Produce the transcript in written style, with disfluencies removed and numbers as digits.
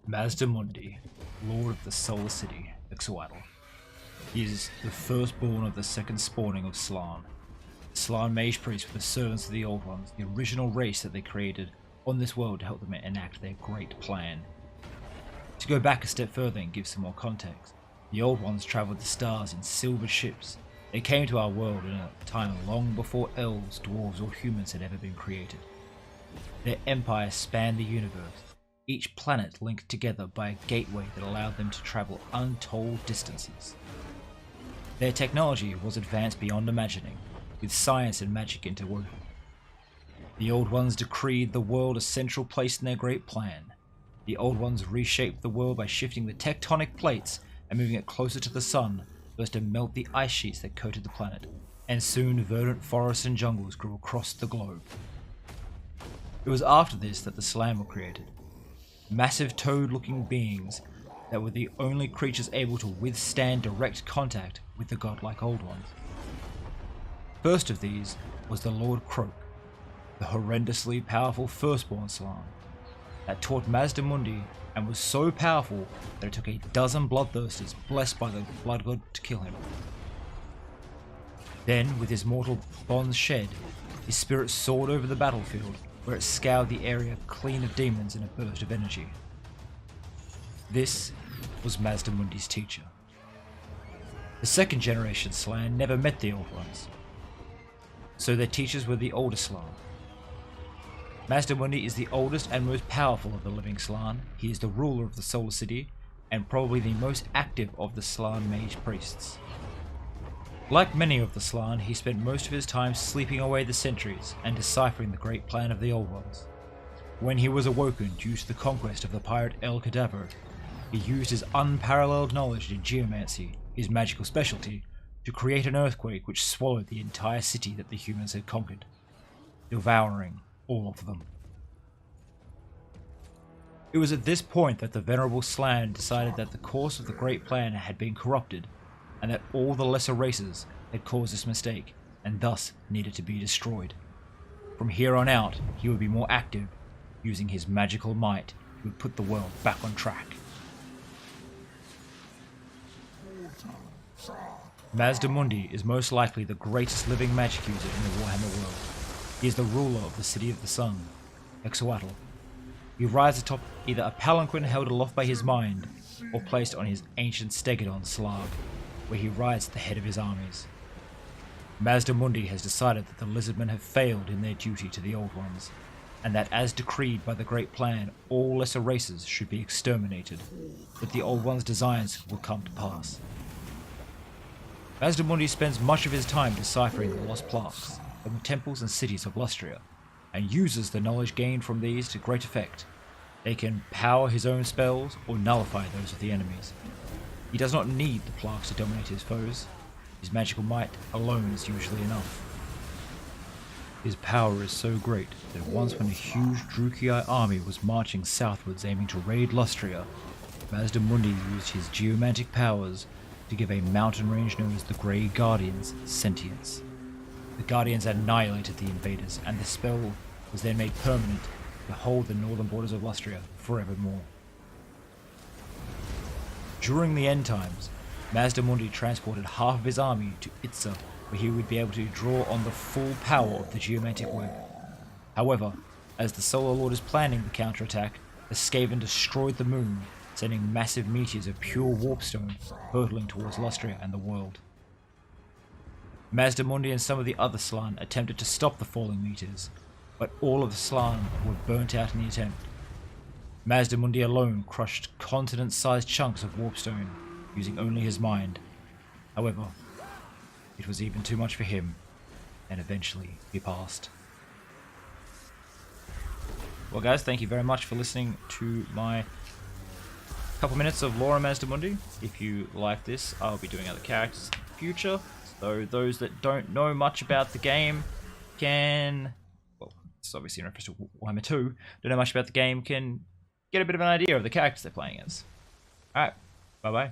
Mazdamundi, Lord of the Solar City, Ixalatl. He is the firstborn of the second spawning of Slann. The Slann Mage Priests were the servants of the Old Ones, the original race that they created on this world to help them enact their great plan. To go back a step further and give some more context, the Old Ones travelled the stars in silver ships. They came to our world in a time long before elves, dwarves or humans had ever been created. Their empire spanned the universe, each planet linked together by a gateway that allowed them to travel untold distances. Their technology was advanced beyond imagining, with science and magic interwoven. The Old Ones decreed the world a central place in their great plan. The Old Ones reshaped the world by shifting the tectonic plates and moving it closer to the sun so as to melt the ice sheets that coated the planet, and soon verdant forests and jungles grew across the globe. It was after this that the Slann were created. Massive toad-looking beings that were the only creatures able to withstand direct contact with the godlike Old Ones. First of these was the Lord Croak, the horrendously powerful firstborn Slann, that taught Mazdamundi and was so powerful that it took a dozen bloodthirsters blessed by the blood god to kill him. Then, with his mortal bonds shed, his spirit soared over the battlefield, where it scoured the area clean of demons in a burst of energy. This was Mazdamundi's teacher. The second generation Slann never met the Old Ones, so their teachers were the older Slann. Mazdamundi is the oldest and most powerful of the living Slann. He is the ruler of the Solar City, and probably the most active of the Slann Mage Priests. Like many of the Slann, he spent most of his time sleeping away the centuries and deciphering the great plan of the Old Ones. When he was awoken due to the conquest of the pirate El Cadaver, he used his unparalleled knowledge in geomancy, his magical specialty, to create an earthquake which swallowed the entire city that the humans had conquered, devouring all of them. It was at this point that the venerable Slann decided that the course of the great plan had been corrupted, and that all the lesser races had caused this mistake, and thus needed to be destroyed. From here on out, he would be more active. Using his magical might, he would put the world back on track. Mazdamundi is most likely the greatest living magic user in the Warhammer world. He is the ruler of the City of the Sun, Ixalatl. He rides atop either a palanquin held aloft by his mind, or placed on his ancient stegadon Slag, where he rides at the head of his armies. Mazdamundi has decided that the Lizardmen have failed in their duty to the Old Ones, and that as decreed by the Great Plan, all lesser races should be exterminated, but the Old Ones' designs will come to pass. Mazdamundi spends much of his time deciphering the lost plaques from the temples and cities of Lustria, and uses the knowledge gained from these to great effect. They can power his own spells or nullify those of the enemies. He does not need the plaques to dominate his foes. His magical might alone is usually enough. His power is so great that once when a huge Drukei army was marching southwards aiming to raid Lustria, Mazdamundi used his geomantic powers to give a mountain range known as the Grey Guardians sentience. The Guardians annihilated the invaders, and the spell was then made permanent to hold the northern borders of Lustria forevermore. During the end times, Mazdamundi transported half of his army to Itza, where he would be able to draw on the full power of the geomantic web. However, as the Solar Lord is planning the counterattack, the Skaven destroyed the moon, sending massive meteors of pure warpstone hurtling towards Lustria and the world. Mazdamundi and some of the other Slann attempted to stop the falling meteors, but all of the Slann were burnt out in the attempt. Mazdamundi alone crushed continent-sized chunks of warpstone, using only his mind. However, it was even too much for him, and eventually he passed. Well guys, thank you very much for listening to my couple minutes of lore on Mazdamundi. If you like this, I'll be doing other characters in the future. So those that don't know much about the game can, well, it's obviously in reference to Warhammer 2, don't know much about the game, can get a bit of an idea of the characters they're playing as. Alright, bye bye.